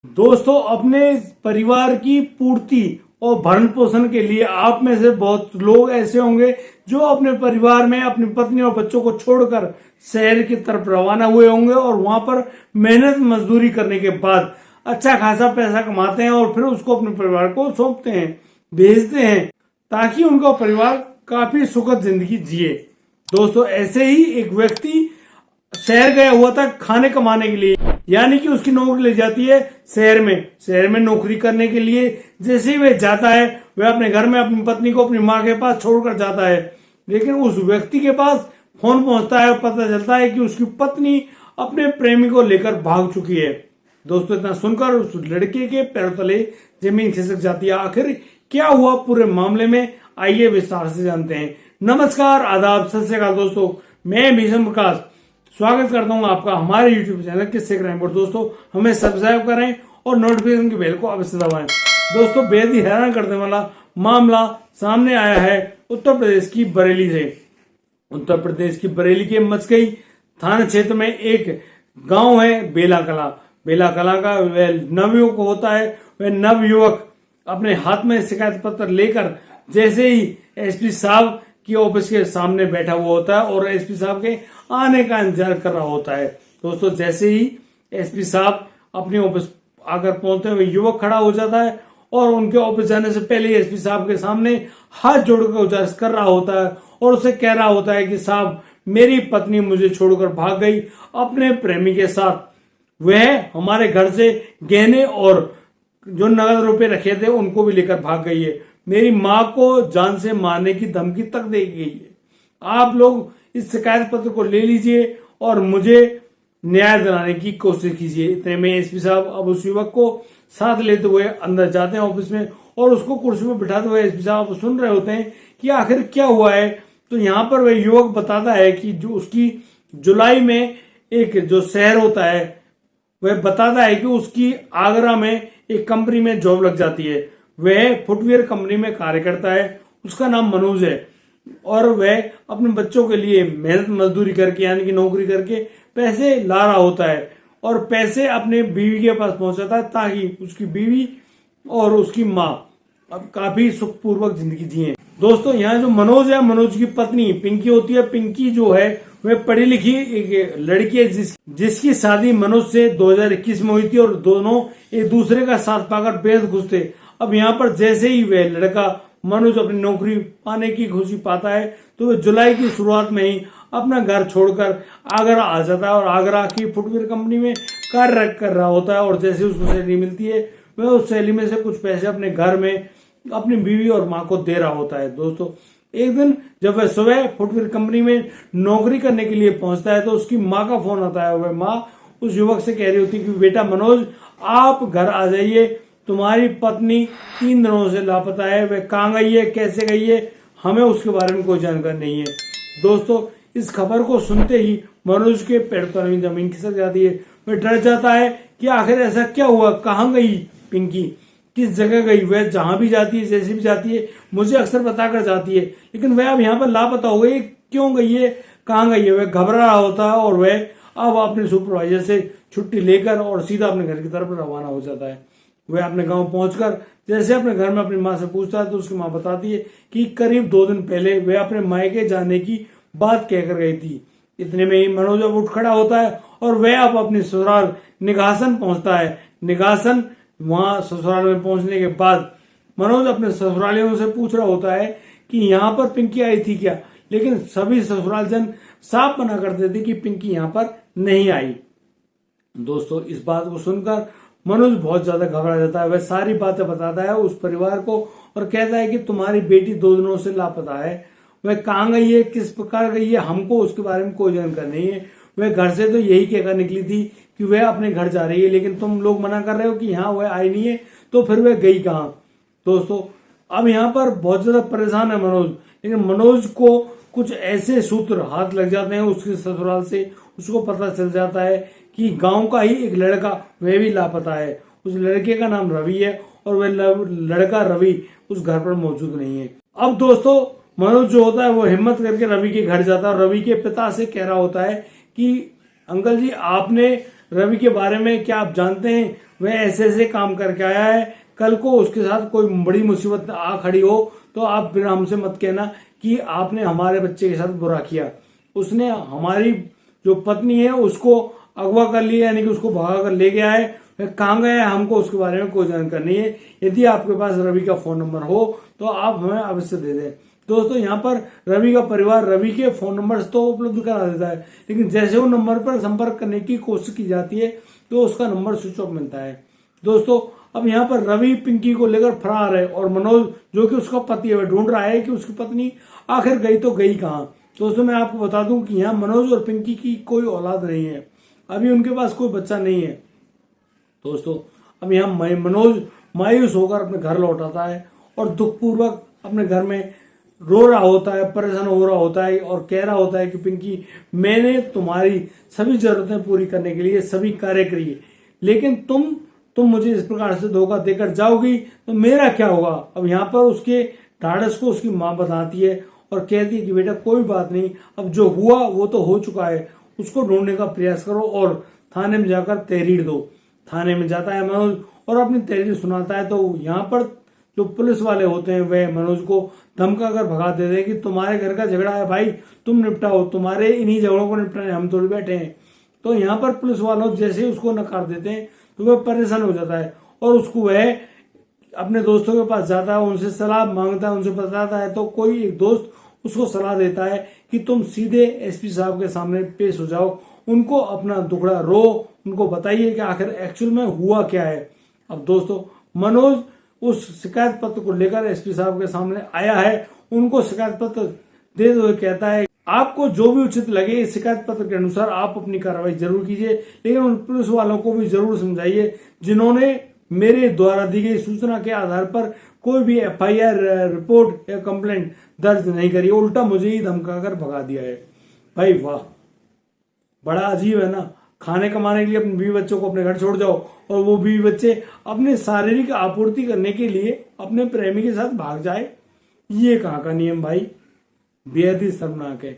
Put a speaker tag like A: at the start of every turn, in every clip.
A: दोस्तों, अपने परिवार की पूर्ति और भरण पोषण के लिए आप में से बहुत लोग ऐसे होंगे जो अपने परिवार में अपनी पत्नी और बच्चों को छोड़कर शहर की तरफ रवाना हुए होंगे और वहां पर मेहनत मजदूरी करने के बाद अच्छा खासा पैसा कमाते हैं और फिर उसको अपने परिवार को सौंपते हैं, भेजते हैं ताकि उनका परिवार काफी सुखद जिंदगी जिए। दोस्तों, ऐसे ही एक व्यक्ति शहर गया हुआ था खाने कमाने के लिए, यानी कि उसकी नौकरी लग जाती है शहर में नौकरी करने के लिए। जैसे ही वह जाता है, वह अपने घर में अपनी पत्नी को अपनी माँ के पास छोड़कर जाता है, लेकिन उस व्यक्ति के पास फोन पहुंचता है और पता चलता है कि उसकी पत्नी अपने प्रेमी को लेकर भाग चुकी है। दोस्तों, इतना सुनकर उस लड़के के पैरों तले जमीन खिसक जाती है। आखिर क्या हुआ पूरे मामले में, आइए विस्तार से जानते हैं। नमस्कार, आदाब, सत श्री अकाल दोस्तों, मैं भीषण प्रकाश स्वागत करता हूं आपका हमारे YouTube चैनल किस्से क्राइम पर। दोस्तों, हमें सब्सक्राइब करें और नोटिफिकेशन की बेल को अवश्य दबाएं। दोस्तों, बेहद ही हैरान करने वाला मामला सामने आया है उत्तर प्रदेश की बरेली से। उत्तर प्रदेश की बरेली के मचकई थाना क्षेत्र में एक गांव है बेला कला। बेला कला का वह नवयुवक होता है। वह नवयुवक अपने हाथ में शिकायत पत्र लेकर जैसे ही एसपी साहब की ऑफिस के सामने बैठा हुआ होता है और एसपी साहब के आने का इंतजार कर रहा होता है। दोस्तों, जैसे ही एसपी साहब अपनी ऑफिस आकर पहुंचते हुए युवक खड़ा हो जाता है और उनके ऑफिस जाने से पहले एसपी साहब के सामने हाथ जोड़कर गुजारिश कर रहा होता है और उसे कह रहा होता है कि साहब, मेरी पत्नी मुझे छोड़कर भाग गई अपने प्रेमी के साथ। वह हमारे घर से गहने और जो नगद रुपए रखे थे उनको भी लेकर भाग गई है। मेरी माँ को जान से मारने की धमकी तक दे गई है। आप लोग इस शिकायत पत्र को ले लीजिए और मुझे न्याय दिलाने की कोशिश कीजिए। इतने में एसपी साहब अब उस युवक को साथ लेते हुए अंदर जाते हैं ऑफिस में और उसको कुर्सी पर बिठाते हुए एसपी साहब सुन रहे होते हैं कि आखिर क्या हुआ है। तो यहाँ पर वह युवक बताता है कि जो उसकी जुलाई में एक जो शहर होता है, वह बताता है कि उसकी आगरा में एक कंपनी में जॉब लग जाती है। वह फुटवेयर कंपनी में कार्य करता है। उसका नाम मनोज है और वह अपने बच्चों के लिए मेहनत मजदूरी करके यानी कि नौकरी करके पैसे ला रहा होता है और पैसे अपने बीवी के पास पहुंचाता है ताकि उसकी बीवी और उसकी माँ अब काफी सुखपूर्वक जिंदगी जिए। दोस्तों, यहाँ जो मनोज है, मनोज की पत्नी पिंकी होती है। पिंकी जो है वह पढ़ी लिखी एक लड़की है जिसकी शादी मनोज से 2021 में हुई थी और दोनों एक दूसरे का साथ पाकर बेहद खुश थे। अब यहाँ पर जैसे ही वह लड़का मनोज अपनी नौकरी पाने की खुशी पाता है तो वह जुलाई की शुरुआत में ही अपना घर छोड़कर आगरा आ जाता है और आगरा की फुटवेयर कंपनी में कार्य कर रहा होता है। और जैसे उसको सैलरी मिलती है, वह उस सैलरी में से कुछ पैसे अपने घर में अपनी बीवी और माँ को दे रहा होता है। दोस्तों, एक दिन जब वह सुबह फुटवेयर कंपनी में नौकरी करने के लिए पहुंचता है तो उसकी माँ का फोन आता है। वह माँ उस युवक से कह रही होती है कि बेटा मनोज, आप घर आ जाइए, तुम्हारी पत्नी 3 दिनों से लापता है। वह कहाँ गई है, कैसे गई है, हमें उसके बारे में कोई जानकारी नहीं है। दोस्तों, इस खबर को सुनते ही मनोज के पैर तले जमीन खिसक जाती है। वह डर जाता है कि आखिर ऐसा क्या हुआ, कहाँ गई पिंकी, किस जगह गई। वह जहां भी जाती है, जैसे भी जाती है, मुझे अक्सर बताकर जाती है, लेकिन वह अब यहाँ पर लापता हो गई, क्यों गई है, कहाँ गई है। वह घबरा रहा होता है और वह अब अपने सुपरवाइजर से छुट्टी लेकर और सीधा अपने घर की तरफ रवाना हो जाता है। वह अपने गांव पहुंचकर जैसे अपने घर में अपनी माँ से पूछता है तो उसकी माँ बताती है कि करीब 2 दिन पहले वह अपने मायके जाने की बात कहकर गई थी। इतने में ही मनोज अब उठ खड़ा होता है और वह अब अपनी ससुराल निगासन पहुंचता है। निगासन वहां ससुराल में पहुंचने के बाद मनोज अपने ससुरालियों से पूछ रहा होता है कि यहाँ पर पिंकी आई थी क्या, लेकिन सभी ससुराल जन साफ मना करते थे कि पिंकी यहाँ पर नहीं आई। दोस्तों, इस बात को सुनकर मनोज बहुत ज्यादा घबरा जाता है। वह सारी बातें बताता है उस परिवार को और कहता है कि तुम्हारी बेटी 2 दिनों से लापता है। वह कहाँ गई है, किस प्रकार गई है, हमको उसके बारे में कोई जानकारी नहीं है। वह घर से तो यही कहकर निकली थी कि वह अपने घर जा रही है, लेकिन तुम लोग मना कर रहे हो कि यहाँ वह आई नहीं है, तो फिर वह गई कहाँ। दोस्तों, अब यहाँ पर बहुत ज्यादा परेशान है मनोज, लेकिन मनोज को कुछ ऐसे सूत्र हाथ लग जाते हैं उसके ससुराल से। उसको पता चल जाता है कि गांव का ही एक लड़का वह भी लापता है। उस लड़के का नाम रवि है और वह लड़का रवि उस घर पर मौजूद नहीं है। अब दोस्तों, मनोज जो होता है वो हिम्मत करके रवि के घर जाता है और रवि के पिता से कह रहा होता है कि अंकल जी, आपने रवि के बारे में क्या आप जानते हैं, वह ऐसे ऐसे काम करके आया है, कल को उसके साथ कोई बड़ी मुसीबत आ खड़ी हो तो आप फिर हमसे मत कहना कि आपने हमारे बच्चे के साथ बुरा किया। उसने हमारी जो पत्नी है उसको अगवा कर लिया, यानी कि उसको भगा कर ले गया है। वह कहाँ गया है हमको उसके बारे में कोई जानकारी नहीं है। यदि आपके पास रवि का फोन नंबर हो तो आप हमें अवश्य दे दें। दोस्तों यहाँ पर रवि का परिवार रवि के फोन नंबर तो उपलब्ध करा देता है, लेकिन जैसे वो नंबर पर संपर्क करने की कोशिश की जाती है तो उसका नंबर स्विच ऑफ मिलता है। दोस्तों अब यहाँ पर रवि पिंकी को लेकर फरार है और मनोज जो कि उसका पति है वह ढूंढ रहा है कि उसकी पत्नी आखिर गई तो गई कहाँ। दोस्तों मैं आपको बता दूं कि यहाँ मनोज और पिंकी की कोई औलाद नहीं है, अभी उनके पास कोई बच्चा नहीं है। दोस्तों अब यहाँ मनोज मायूस होकर अपने घर लौट आता है और दुखपूर्वक अपने घर में रो रहा होता है, परेशान हो रहा होता है और कह रहा होता है कि पिंकी मैंने तुम्हारी सभी जरूरतें पूरी करने के लिए सभी कार्य किए, लेकिन तुम मुझे इस प्रकार से धोखा देकर जाओगी तो मेरा क्या होगा। अब यहाँ पर उसके ढाढ़स को उसकी माँ बताती है और कहती है कि बेटा कोई बात नहीं, अब जो हुआ वो तो हो चुका है, उसको ढूंढने का प्रयास करो और थाने में जाकर तहरीर दो। थाने में जाता है मनोज और अपनी तहरीर सुनाता है तो यहाँ पर जो पुलिस वाले होते हैं वह मनोज को धमका कर भगा देते हैं कि तुम्हारे घर का झगड़ा है भाई, तुम निपटाओ, तुम्हारे इन्हीं झगड़ों को निपटाने हम थोड़ी बैठे हैं। तो यहाँ पर पुलिस वालों जैसे ही उसको नकार देते हैं तो वह परेशान हो जाता है और उसको वह अपने दोस्तों के पास जाता है, उनसे सलाह मांगता है, उनसे बताता है। तो कोई एक दोस्त उसको सलाह देता है कि तुम सीधे एसपी साहब के सामने पेश हो जाओ, उनको अपना दुखड़ा रो, उनको बताइए कि आखिर एक्चुअल में हुआ क्या है। अब दोस्तों मनोज उस शिकायत पत्र को लेकर एसपी साहब के सामने आया है, उनको शिकायत पत्र देते हुए कहता है आपको जो भी उचित लगे इस शिकायत पत्र के अनुसार आप अपनी कार्रवाई जरूर कीजिए, लेकिन उन पुलिस वालों को भी जरूर समझाइए जिन्होंने मेरे द्वारा दी गई सूचना के आधार पर कोई भी एफआईआर रिपोर्ट या कंप्लेंट दर्ज नहीं करी, उल्टा मुझे ही धमका कर भगा दिया है। भाई वाह, बड़ा अजीब है ना, खाने कमाने के लिए अपने बीवी बच्चों को अपने घर छोड़ जाओ और वो बीवी बच्चे अपने शारीरिक आपूर्ति करने के लिए अपने प्रेमी के साथ भाग जाए। ये कहाँ का नियम भाई, बेहद ही शर्मनाक है।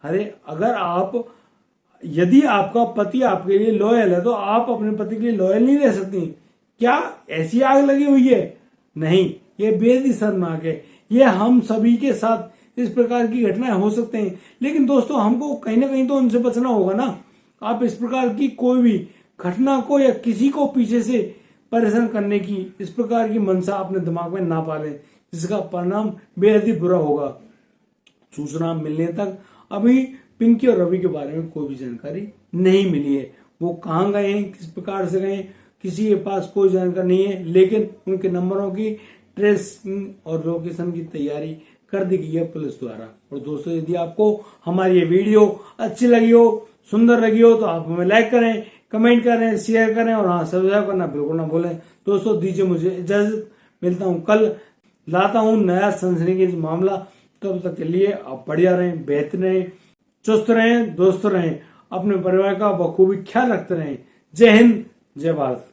A: अरे अगर यदि आपका पति आपके लिए लॉयल है तो आप अपने पति के लिए लॉयल नहीं रह सकती क्या? ऐसी आग लगी हुई है? नहीं, ये बेहद ही शर्मनाक है। ये हम सभी के साथ इस प्रकार की घटनाएं हो सकते हैं, लेकिन दोस्तों हमको कहीं ना कहीं तो उनसे बचना होगा ना। आप इस प्रकार की कोई भी घटना को या किसी को पीछे से परेशान करने की इस प्रकार की मंशा अपने दिमाग में ना पालें, जिसका परिणाम बेहद ही बुरा होगा। सूचना मिलने तक अभी पिंकी और रवि के बारे में कोई भी जानकारी नहीं मिली है। वो कहाँ गए हैं, किस प्रकार से गए, किसी के पास कोई जानकारी नहीं है, लेकिन उनके नंबरों की ट्रेसिंग और लोकेशन की तैयारी कर दी गई है पुलिस द्वारा। और दोस्तों यदि आपको हमारी ये वीडियो अच्छी लगी हो, सुंदर लगी हो तो आप हमें लाइक करें, कमेंट करें, शेयर करें और हाँ सब्सक्राइब करना बिल्कुल ना भूलें। दोस्तों दीजिए मुझे इजाजत, मिलता हूँ कल, लाता हूँ नया सनसनीखेज मामला। तब तक के लिए आप बढ़िया रहें, बेहतर रहें, चुस्त रहें, दोस्त रहें, अपने परिवार का बखूबी ख्याल रखते रहें। जय हिंद, जय भारत।